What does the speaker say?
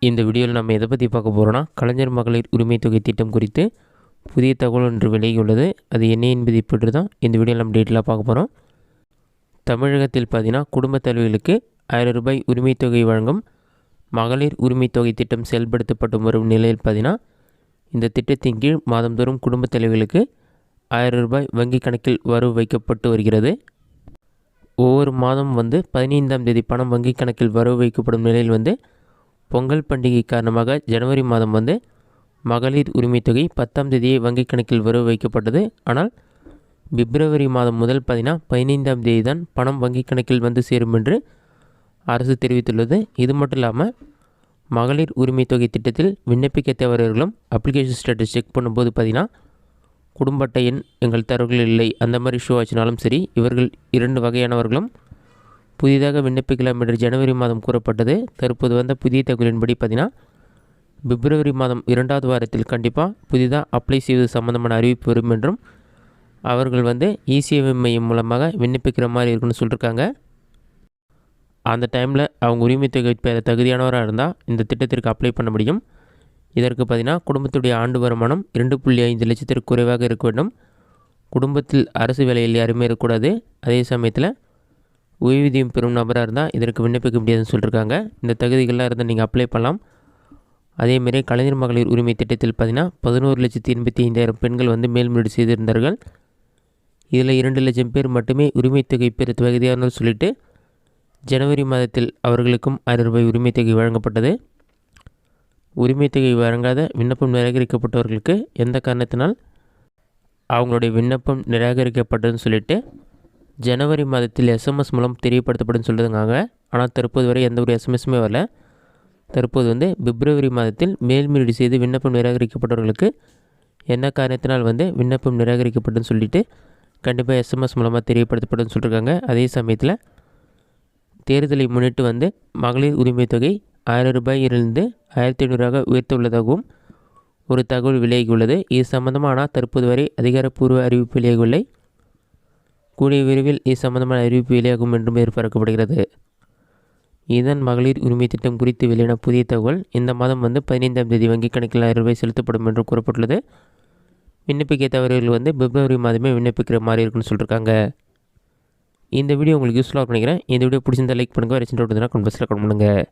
இந்த வீடியோவில் நம்ம எதை பற்றி பார்க்க போகிறோன்னா, கலைஞர் மகளிர் உரிமை தொகை திட்டம் குறித்து புதிய தகவல் ஒன்று வெளியுள்ளது. அது என்ன என்பதை பற்றி தான் இந்த வீடியோவில் நம்ம டீட்டெயிலாக பார்க்க போகிறோம். தமிழகத்தில் பார்த்தீங்கன்னா, குடும்பத் தலைவிகளுக்கு 1000 ரூபாய் உரிமை தொகை வழங்கும் மகளிர் உரிமை தொகை திட்டம் செயல்படுத்தப்பட்டு வரும் நிலையில் பார்த்தீங்கன்னா, இந்த திட்டத்தின் கீழ் மாதந்தோறும் குடும்பத் தலைவிகளுக்கு 1000 ரூபாய் வங்கி கணக்கில் வரவு வைக்கப்பட்டு வருகிறது. ஒவ்வொரு மாதம் 15ஆம் தேதி பணம் வங்கி கணக்கில் வரவு வைக்கப்படும் நிலையில் பொங்கல் பண்டிகை காரணமாக ஜனவரி மாதம் மகளிர் உரிமை தொகை 10ஆம் தேதியே வங்கி கணக்கில் வரவு வைக்கப்பட்டது. ஆனால் பிப்ரவரி மாதம் முதல் 15ஆம் தேதி தான் பணம் வங்கி கணக்கில் சேரும் என்று அரசு தெரிவித்துள்ளது. இது மட்டும் இல்லாமல் மகளிர் உரிமை தொகை திட்டத்தில் விண்ணப்பிக்க தேவையவர்களும் அப்ளிகேஷன் ஸ்டேட்டஸ் செக் பண்ணும்போது குடும்ப அட்டை எண் எங்கள் தரவுகள் இல்லை அந்த மாதிரி ஷோ ஆச்சுனாலும் சரி, இவர்கள் 2 வகையானவர்களும் புதிதாக விண்ணப்பிக்கலாம் என்று ஜனவரி மாதம் கூறப்பட்டது. தற்போது புதிய தகவலின்படி பிப்ரவரி மாதம் 2வது வாரத்தில் கண்டிப்பாக புதிதாக அப்ளை செய்வது சம்பந்தமான அறிவிப்பு வரும் என்றும் அவர்கள் இ-சேவை மையம் மூலமாக விண்ணப்பிக்கிற மாதிரி இருக்குன்னு சொல்லியிருக்காங்க. அந்த டைமில் அவங்க உரிமை தொகை பெற தகுதியானவராக இருந்தால் இந்த திட்டத்திற்கு அப்ளை பண்ண முடியும். இதற்கு குடும்பத்துடைய ஆண்டு வருமானம் 2.5 லட்சத்திற்கு குறைவாக இருக்க வேண்டும். குடும்பத்தில் அரசு வேலையில் யாருமே இருக்கக்கூடாது. அதே சமயத்தில் ஓய்வூதியம் பெறும் நபராக இருந்தால் இதற்கு விண்ணப்பிக்க முடியாதுன்னு சொல்லியிருக்காங்க. இந்த தகுதிகள்லாம் இருந்தால் நீங்கள் அப்ளை பண்ணலாம். அதேமாரி கலைஞர் மகளிர் உரிமை திட்டத்தில் 11,85,000 பெண்கள் மேல்முறையீடு செய்திருந்தார்கள். இதில் 2 லட்சம் பேர் மட்டுமே உரிமை தொகை பெற தகுதியானு சொல்லிட்டு ஜனவரி மாதத்தில் அவர்களுக்கும் 1000 ரூபாய் உரிமை தொகை வழங்கப்பட்டது. உரிமை தொகை வழங்காத விண்ணப்பம் நிராகரிக்கப்பட்டவர்களுக்கு எந்த காரணத்தினால் அவங்களுடைய விண்ணப்பம் நிராகரிக்கப்பட்டதுன்னு சொல்லிட்டு ஜனவரி மாதத்தில் எஸ்எம்எஸ் மூலம் தெரியப்படுத்தப்படும் சொல்லியிருந்தாங்க. ஆனால் தற்போது வரை எந்த ஒரு எஸ்எம்எஸுமே வரல. தற்போது பிப்ரவரி மாதத்தில் மேல்முறையீடு செய்து விண்ணப்பம் நிராகரிக்கப்பட்டவர்களுக்கு என்ன காரணத்தினால் விண்ணப்பம் நிராகரிக்கப்பட்டதுன்னு சொல்லிட்டு கண்டிப்பாக எஸ்எம்எஸ் மூலமாக தெரியப்படுத்தப்படும் சொல்லியிருக்காங்க. அதே சமயத்தில் தேர்தலை முன்னிட்டு மகளிர் உரிமை தொகை 1000 ரூபாயிலிருந்து 1500 உயர்த்த உள்ளதாகவும் ஒரு தகவல் வெளியாகியுள்ளது. இது சம்பந்தமான தற்போது வரை அதிகாரப்பூர்வ அறிவிப்பு வெளியாகவில்லை. கூடிய விரைவில் இது சம்பந்தமான அறிவிப்பு வெளியாகும் என்றும் எதிர்பார்க்கப்படுகிறது. இதன் மகளிர் உரிமை திட்டம் குறித்து வெளியான புதிய தகவல் இந்த மாதம் 15ஆம் தேதி வங்கி கணக்கில் 1000 ரூபாய் செலுத்தப்படும் என்று கூறப்பட்டுள்ளது. விண்ணப்பிக்க தவறுகள் பிப்ரவரி மாதமே விண்ணப்பிக்கிற மாதிரி இருக்குன்னு சொல்லியிருக்காங்க. இந்த வீடியோ உங்களுக்கு யூஸ்ஃபுல்லாக நினைக்கிறேன். இந்த வீடியோ பிடிச்சிருந்தால் லைக் பண்ணுங்கள். கமெண்ட் பாக்ஸில் கமெண்ட் பண்ணுங்கள்.